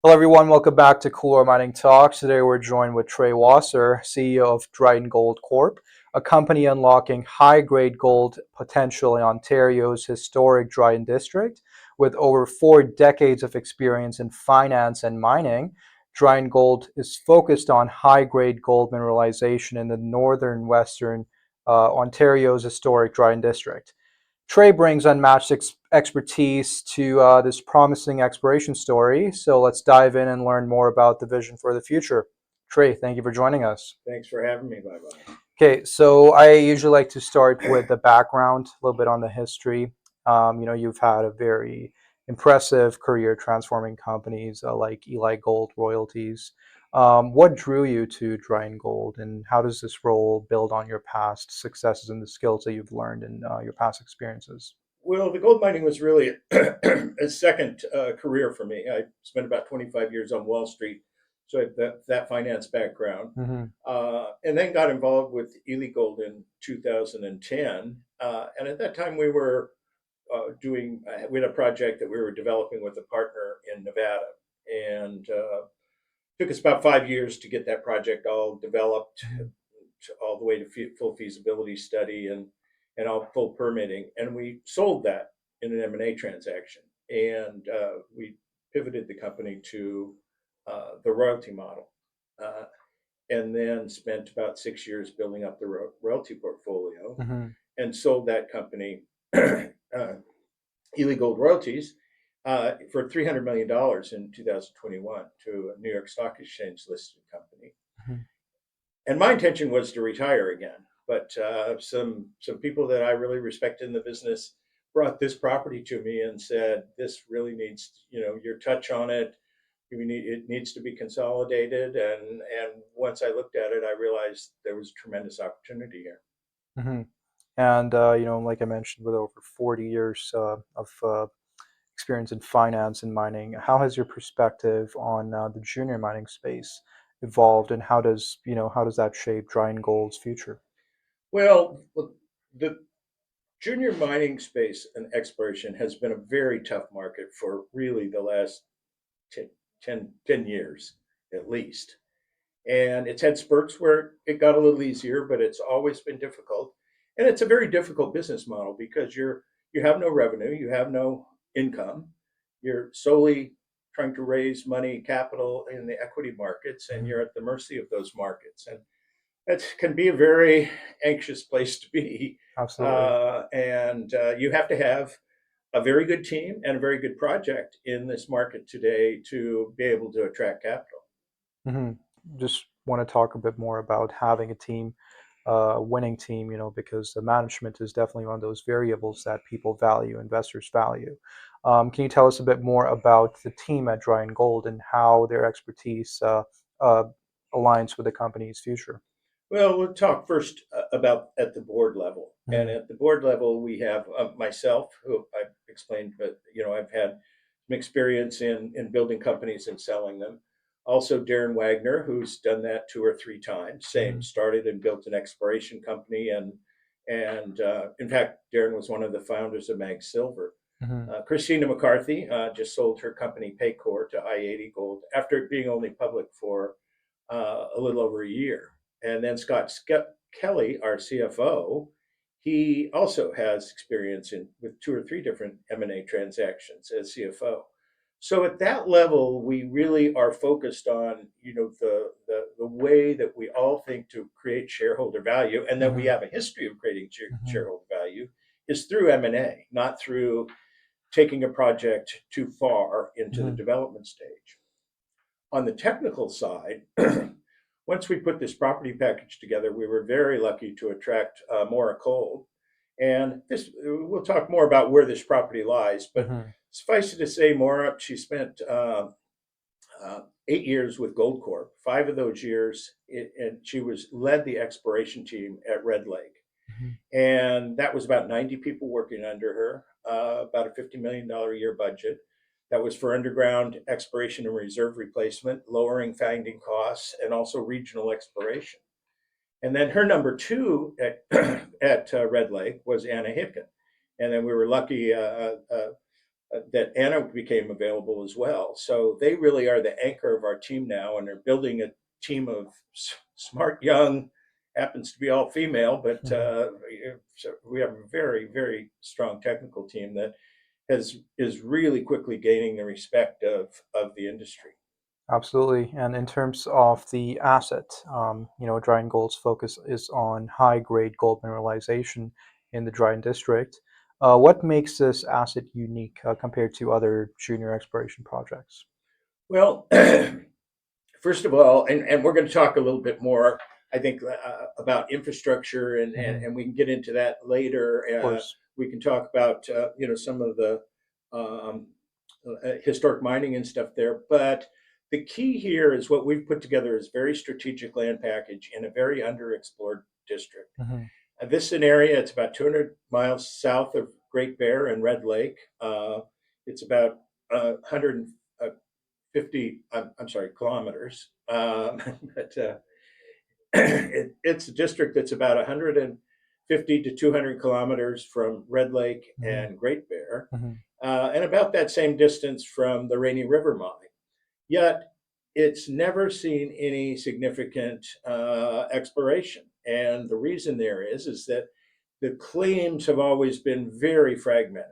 Hello, everyone. Welcome back to Couloir Mining Talks. Today, we're joined with Trey Wasser, CEO of Dryden Gold Corp, a company unlocking high-grade gold potential in Ontario's historic Dryden district. With over 4 decades of experience in finance and mining, Dryden Gold is focused on high-grade gold mineralization in the northern western Ontario's historic Dryden district. Trey brings unmatched expertise to this promising exploration story. So let's dive in and learn more about the vision for the future. Trey, thank you for joining us. Thanks for having me. Bye-bye. Okay, so I usually like to start with the background, a little bit on the history. You've had a very impressive career transforming companies like Eli Gold Royalties. What drew you to Dryden Gold, and how does this role build on your past successes and the skills that you've learned in your past experiences? Well, the gold mining was really a second career for me. I spent about 25 years on Wall Street, so I have that finance background. Mm-hmm. And then got involved with Ely Gold in 2010. And at that time, we were we had a project that we were developing with a partner in Nevada. And took us about 5 years to get that project all developed, all the way to full feasibility study and all full permitting. And we sold that in an M&A transaction. And we pivoted the company to the royalty model. And then spent about 6 years building up the royalty portfolio Mm-hmm. and sold that company, Ely Gold Royalties, for $300 million in 2021 to a New York Stock Exchange listed company. Mm-hmm. And my intention was to retire again, but some people that I really respect in the business brought this property to me and said, "This really needs, your touch on it. It needs to be consolidated." And once I looked at it, I realized there was tremendous opportunity here. Mm-hmm. And like I mentioned, with over 40 years of experience in finance and mining, how has your perspective on the junior mining space evolved, and how does that shape Dryden Gold's future? Well, look, the junior mining space and exploration has been a very tough market for really the last 10 years at least. And it's had spurts where it got a little easier, but it's always been difficult. And it's a very difficult business model because you have no revenue, you have no income, you're solely trying to raise money, capital in the equity markets, and Mhm. you're at the mercy of those markets. And that can be a very anxious place to be. Absolutely. And you have to have a very good team and a very good project in this market today to be able to attract capital. Hmm. Just want to talk a bit more about having a team, a winning team, because the management is definitely one of those variables that people value, investors value. Can you tell us a bit more about the team at Dryden Gold and how their expertise uh, aligns with the company's future? Well, we'll talk first about at the board level. And Mhm. at the board level, we have myself, who I've explained, but I've had some experience in building companies and selling them. Also, Darren Wagner, who's done that 2 or 3 times. Same, Mhm. started and built an exploration company, and in fact, Darren was one of the founders of Mag Silver. Mhm. Christina McCarthy just sold her company Paycor to I-80 Gold after it being only public for a little over a year. And then Scott Kelly, our CFO, he also has experience with 2 or 3 different M&A transactions as CFO. So at that level, we really are focused on the way that we all think to create shareholder value, and that we Mhm. have a history of creating Mhm. shareholder value is through M&A, not through taking a project too far into the Mhm. development stage. On the technical side, once we put this property package together, we were very lucky to attract Maura Cole. And we'll talk more about where this property lies, but Mhm. suffice it to say, Maura, she spent 8 years with Goldcorp. 5 of those years, and she led the exploration team at Red Lake. Mhm. And that was about 90 people working under her, about a $50 million a year budget. That was for underground exploration and reserve replacement, lowering finding costs, and also regional exploration. And then her number two at Red Lake was Anna Hitkin. And then we were lucky. that Anna became available as well. So they really are the anchor of our team now, and they're building a team of smart, young, happens to be all female, but Mhm. so we have a very, very strong technical team that is really quickly gaining the respect of the industry. Absolutely. And in terms of the asset, Dryden Gold's focus is on high-grade gold mineralization in the Dryden district. What makes this asset unique compared to other junior exploration projects? Well, first of all, and we're going to talk a little bit more, I think, about infrastructure, Hmm. and we can get into that later. Of course. We can talk about some of the um, historic mining and stuff there. But the key here is what we've put together is very strategic land package in a very underexplored district. Hmm. This is an area, it's about 200 miles south of Great Bear and Red Lake. It's about 150, I'm sorry, kilometers. But it's a district that's about 150 to 200 kilometers from Red Lake Hmm. and Great Bear, Hmm. and about that same distance from the Rainy River mine. Yet it's never seen any significant exploration. And the reason there is that the claims have always been very fragmented.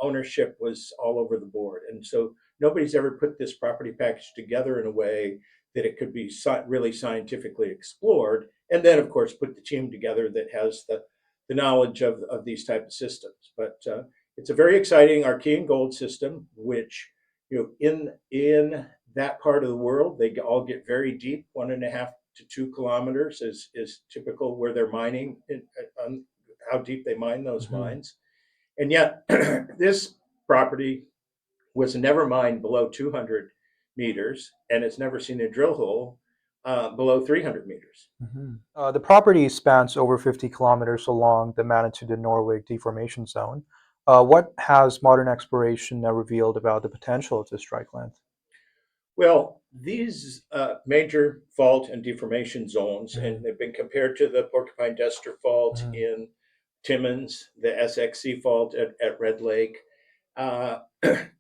Ownership was all over the board. And so nobody's ever put this property package together in a way that it could be really scientifically explored. And then, of course, put the team together that has the knowledge of these type of systems. But it's a very exciting Archean gold system, which in that part of the world, they all get very deep, 1.5 to 2 kilometers is typical where they're mining, on how deep they mine those Hmm. mines. And yet, this property was never mined below 200 meters, and it's never seen a drill hole below 300 meters. Hmm. The property spans over 50 kilometers along the Manitou to Norway deformation zone. What has modern exploration revealed about the potential of this strike length? Well, these major fault and deformation zones, and Hmm. they've been compared to the Porcupine Duster Fault Hmm. in Timmins, the SXC Fault at Red Lake. Uh,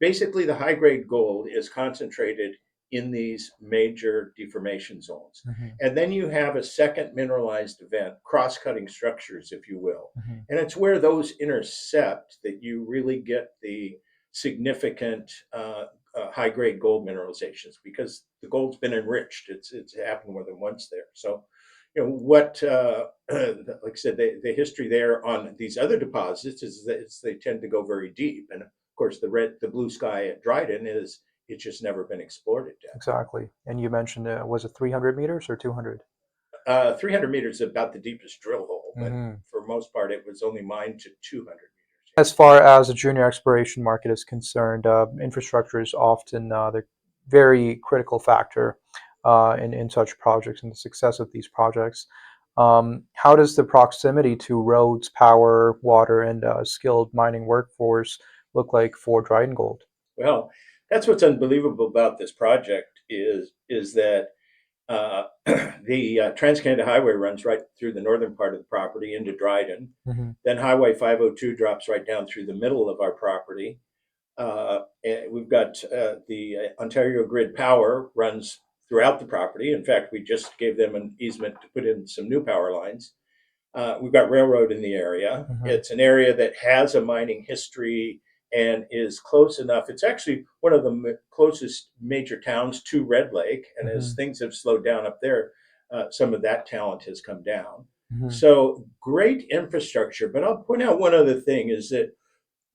Basically, the high grade gold is concentrated in these major deformation zones. Hmm. And then you have a second mineralized event, cross cutting structures, if you will. Hmm. And it's where those intercept that you really get the significant high grade gold mineralizations because the gold's been enriched. It's happened more than once there. So, what like I said, the history there on these other deposits is that they tend to go very deep, and of course the blue sky at Dryden is it's just never been explored at depth. Exactly. And you mentioned, was it 300 meters or 200? 300 meters is about the deepest drill hole, but Hmm. for most part it was only mined to 200 meters. As far as the junior exploration market is concerned, infrastructure is often the very critical factor in such projects and the success of these projects. How does the proximity to roads, power, water, and skilled mining workforce look like for Dryden Gold? Well, that's what's unbelievable about this project is that the Trans Canada Highway runs right through the northern part of the property into Dryden. Hmm. Then Highway 502 drops right down through the middle of our property. And we've got the Ontario Grid Power runs throughout the property. In fact, we just gave them an easement to put in some new power lines. We've got railroad in the area. Hmm. It's an area that has a mining history and is close enough. It's actually one of the closest major towns to Red Lake. And as Hmm. things have slowed down up there, some of that talent has come down. Hmm. So great infrastructure. But I'll point out one other thing is that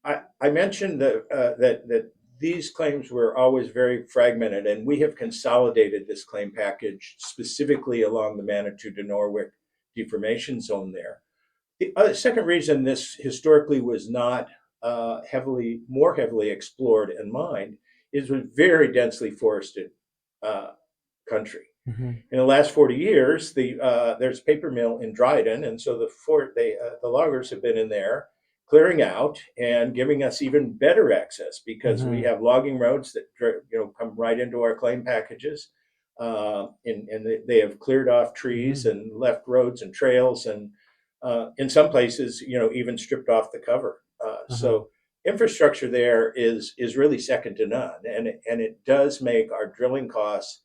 I mentioned that these claims were always very fragmented, and we have consolidated this claim package specifically along the Manitou to Norwich deformation zone there. The second reason this historically was not more heavily explored and mined is with very densely forested uh, country. Hmm. In the last 40 years, there's a paper mill in Dryden, and so the loggers have been in there clearing out and giving us even better access because we Hmm. have logging roads that come right into our claim packages, and they have cleared off trees Hmm. and left roads and trails, and in some places, even stripped off the cover. Hmm. So infrastructure there is really second to none, and it does make our drilling costs,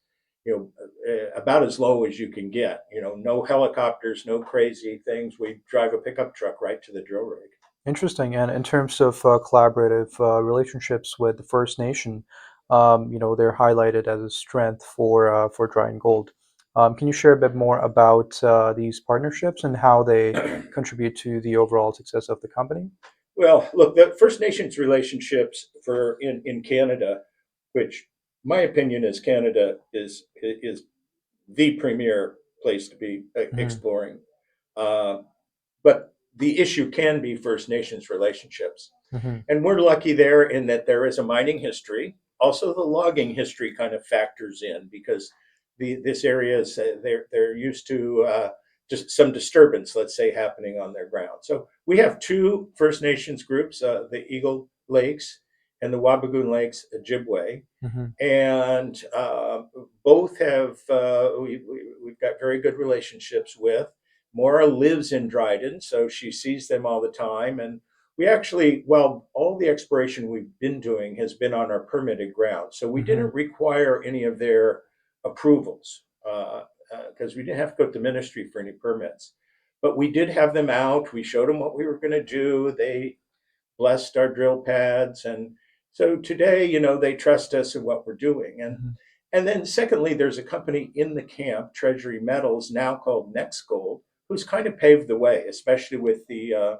about as low as you can get. No helicopters, no crazy things. We drive a pickup truck right to the drill rig. Interesting. And in terms of collaborative relationships with the First Nation, they're highlighted as a strength for Dryden Gold. Can you share a bit more about these partnerships and how they contribute to the overall success of the company? Well, look, the First Nations relationships for in Canada, which my opinion is Canada is the premier place to be Hmm. exploring. Uh, but the issue can be First Nations relationships. Hmm. And we're lucky there in that there is a mining history. Also, the logging history kind of factors in because this area is they're used to just some disturbance, let's say, happening on their ground. So we have two First Nations groups, the Eagle Lakes and the Wabigoon Lakes Ojibwe, Hmm. and both have we've got very good relationships with. Maura lives in Dryden, so she sees them all the time, and we actually, well, all the exploration we've been doing has been on our permitted ground, so we Hmm. didn't require any of their approvals because we didn't have to go to the ministry for any permits. But we did have them out. We showed them what we were going to do. They blessed our drill pads, and so today, they trust us in what we're doing. And then secondly, there's a company in the camp, Treasury Metals, now called Next Gold, who's kind of paved the way, especially with the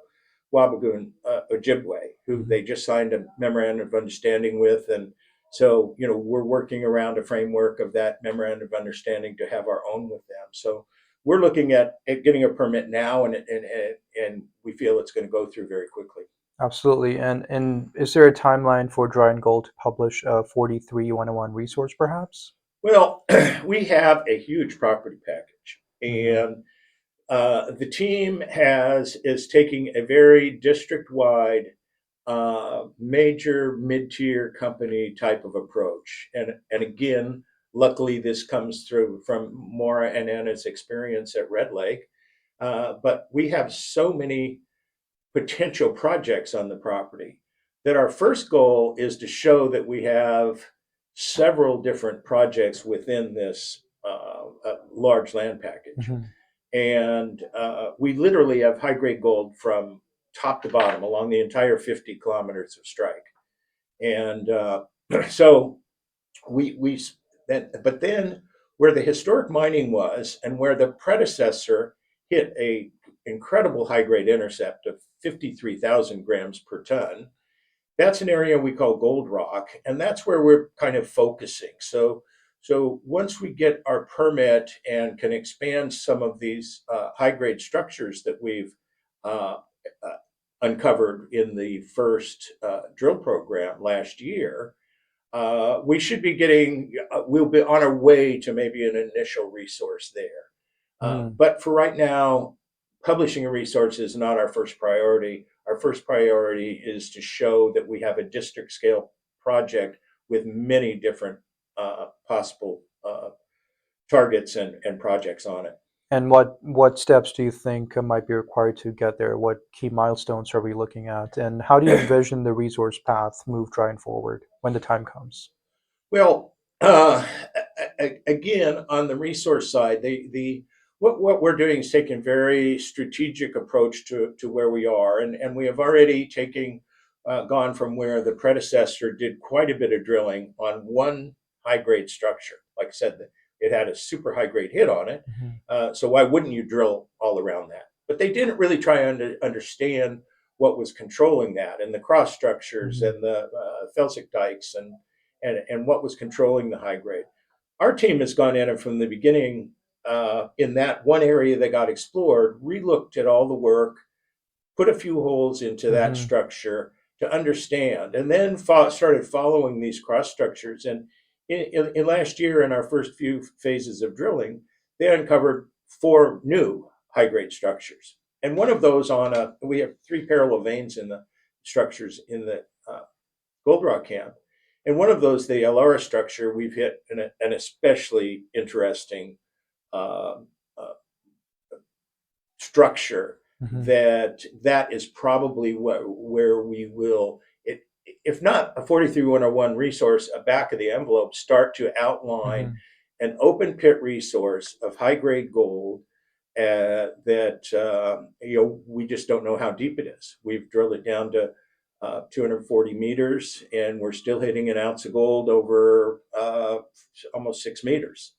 Wabigoon Ojibwe, who Hmm. they just signed a memorandum of understanding with. And so, we're working around a framework of that memorandum of understanding to have our own with them. So we're looking at getting a permit now, and we feel it's going to go through very quickly. Absolutely. And is there a timeline for Dryden Gold to publish a 43-101 resource, perhaps? Well, we have a huge property package, Hmm. and the team is taking a very district-wide, major mid-tier company type of approach. And again, luckily, this comes through from Maura and Anna's experience at Red Lake. But we have so many potential projects on the property that our first goal is to show that we have several different projects within this large land package. Hmm. And we literally have high grade gold from top to bottom along the entire 50 kilometers of strike. And so we then, but then where the historic mining was and where the predecessor hit a incredible high grade intercept of 53,000 grams per ton, that's an area we call gold rock, and that's where we're kind of focusing. So once we get our permit and can expand some of these high grade structures that we've uh, uh, uncovered in the first drill program last year, we should be getting, we'll be on our way to maybe an initial resource there. Hmm. But for right now, publishing a resource is not our first priority. Our first priority is to show that we have a district scale project with many different possible targets and projects on it. And what steps do you think might be required to get there? What key milestones are we looking at? And how do you envision the resource path move Dryden forward when the time comes? Well, again, on the resource side, the what we're doing is taking a very strategic approach to where we are, and we have already gone from where the predecessor did quite a bit of drilling on one high grade structure. Like I said, it had a super high grade hit on it, Hmm. so why wouldn't you drill all around that? But they didn't really try and understand what was controlling that, and the cross structures Hmm. and the felsic dikes and what was controlling the high grade. Our team has gone in and from the beginning, in that one area that got explored, relooked at all the work, put a few holes into that Hmm. structure to understand, and then started following these cross structures. And in last year, in our first few phases of drilling, they uncovered four new high grade structures. And one of those we have three parallel veins in the structures in the gold rock camp. And one of those, the Elara structure, we've hit an especially interesting uh, uh, structure that is probably where we will, if not a 43-101 resource, a back of the envelope, start to outline an open pit resource of high grade gold that we just don't know how deep it is. We've drilled it down to 240 meters, and we're still hitting an ounce of gold over almost 6 meters.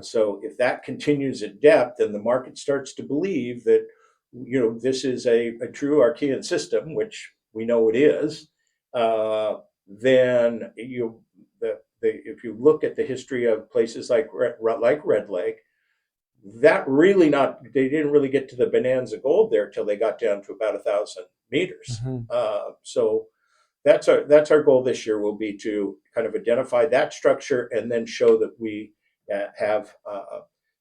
So if that continues at depth, then the market starts to believe that this is a true Archean system, which we know it is. Then if you look at the history of places like Red Lake, they didn't really get to the bonanza gold there till they got down to about 1,000 meters. So that's our goal this year, will be to kind of identify that structure and then show that we have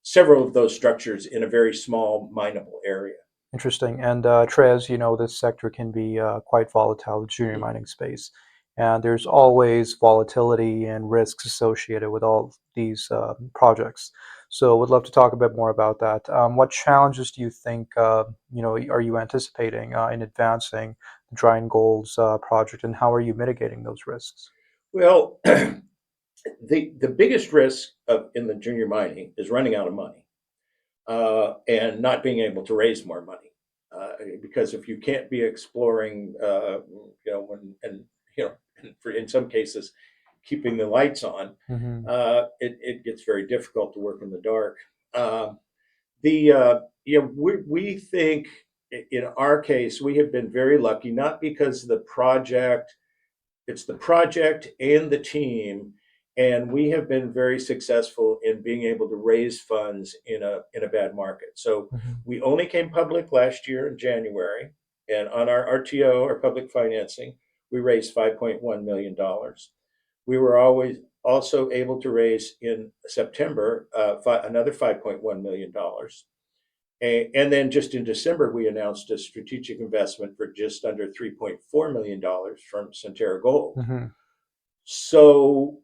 several of those structures in a very small mineable area. Interesting. And Trey, as you know, this sector can be quite volatile, the junior mining space. And there's always volatility and risks associated with all these projects. So would love to talk a bit more about that. What challenges do you think, are you anticipating in advancing the Dryden Gold's project, and how are you mitigating those risks? Well, the biggest risk in the junior mining is running out of money. And not being able to raise more money, because if you can't be exploring, in some cases, keeping the lights on, it gets very difficult to work in the dark. We think in our case we have been very lucky, not because it's the project and the team. And we have been very successful in being able to raise funds in a bad market. So we only came public last year in January, and on our RTO, our public financing, we raised $5.1 million. We were always also able to raise in September another $5.1 million. And then just in December, we announced a strategic investment for just under $3.4 million from Centerra Gold. So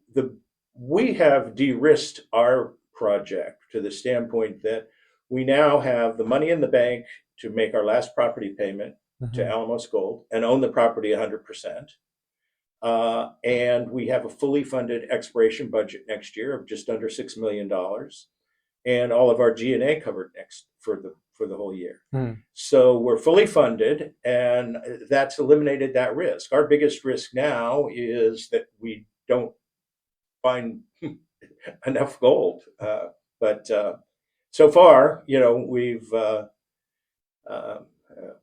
we have de-risked our project to the standpoint that we now have the money in the bank to make our last property payment to Alamos Gold and own the property 100%. And we have a fully funded exploration budget next year of just under $6 million, and all of our G&A covered next for the whole year. So we're fully funded, and that's eliminated that risk. Our biggest risk now is that we don't find enough gold. But so far,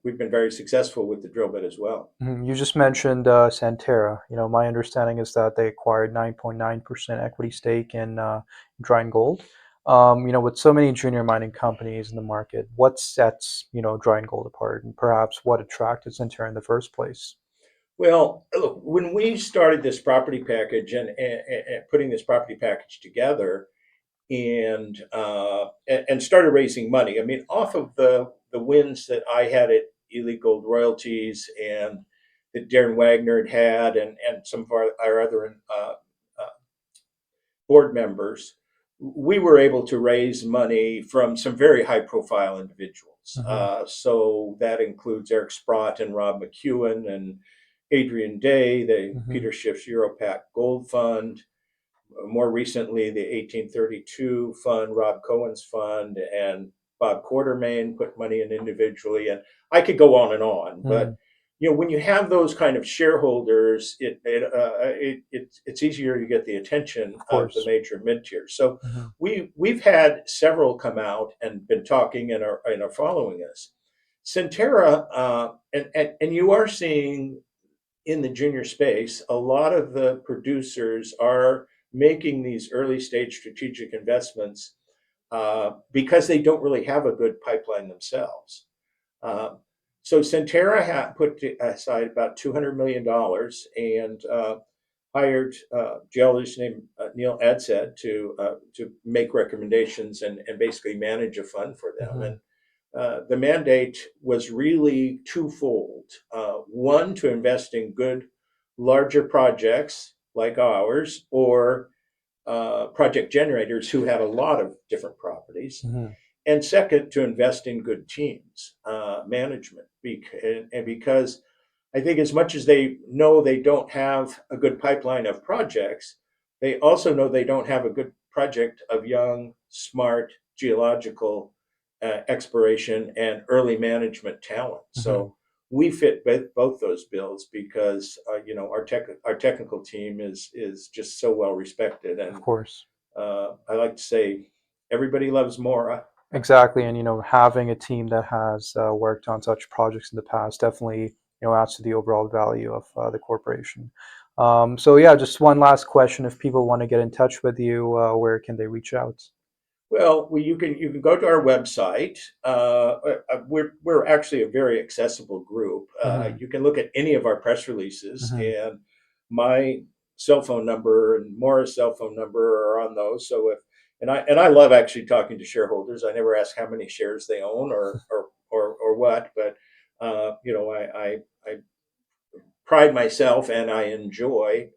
we've been very successful with the drill bit as well. You just mentioned Centerra. My understanding is that they acquired 9.9% equity stake in Dryden Gold. With so many junior mining companies in the market, what sets Dryden Gold apart, and perhaps what attracted Centerra in the first place? Well, look, when we started this property package and putting this property package together, and started raising money, I mean, off of the wins that I had at Ely Gold Royalties and that Darren Wagner had, and some of our other board members, we were able to raise money from some very high profile individuals. So that includes Eric Sprott and Rob McEwen and Adrian Day, the Peter Schiff's Europac Gold Fund, more recently the 1832 Fund, Rob Cohen's fund, and Bob Quartermain put money in individually. And I could go on and on, but when you have those kind of shareholders, it's easier to get the attention of the major mid-tiers. So we've had several come out and been talking and are following us. Centerra, and you are seeing in the junior space, a lot of the producers are making these early stage strategic investments because they don't really have a good pipeline themselves. So Centerra put aside about $200 million and hired a geologist named Neil Adsett to make recommendations and basically manage a fund for them. And the mandate was really twofold. One, to invest in good, larger projects like ours, or project generators who had a lot of different properties. and second, to invest in good teams, management, because I think as much as they know they don't have a good pipeline of projects, they also know they don't have a good project of young, smart geological exploration and early management talent. Hmm. So we fit both those bills because our technical team is just so well respected, Of and course. I like to say everybody loves Mora. Exactly, and having a team that has worked on such projects in the past definitely adds to the overall value of the corporation. So yeah, just one last question: if people want to get in touch with you, where can they reach out? Well, you can go to our website. We're actually a very accessible group. Hmm. You can look at any of our press releases, Hmm. and my cell phone number and Maura's cell phone number are on those. So if and I love actually talking to shareholders. I never ask how many shares they own or what, but I pride myself and I enjoy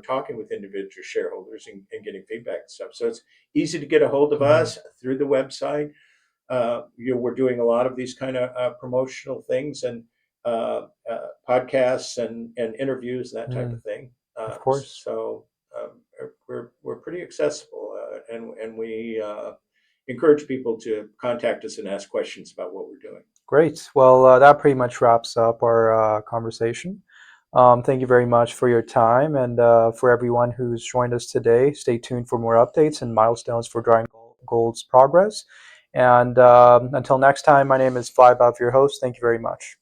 talking with individual shareholders and getting feedback and stuff. So it's easy to get a hold of Hmm. us through the website. We're doing a lot of these kind of promotional things and podcasts and interviews, that type Hmm. of thing. Of course. So we're pretty accessible, and we encourage people to contact us and ask questions about what we're doing. Great. Well, that pretty much wraps up our conversation. Thank you very much for your time, and for everyone who's joined us today. Stay tuned for more updates and milestones for Dryden Gold's progress. And until next time, my name is Vaibhav, your host. Thank you very much.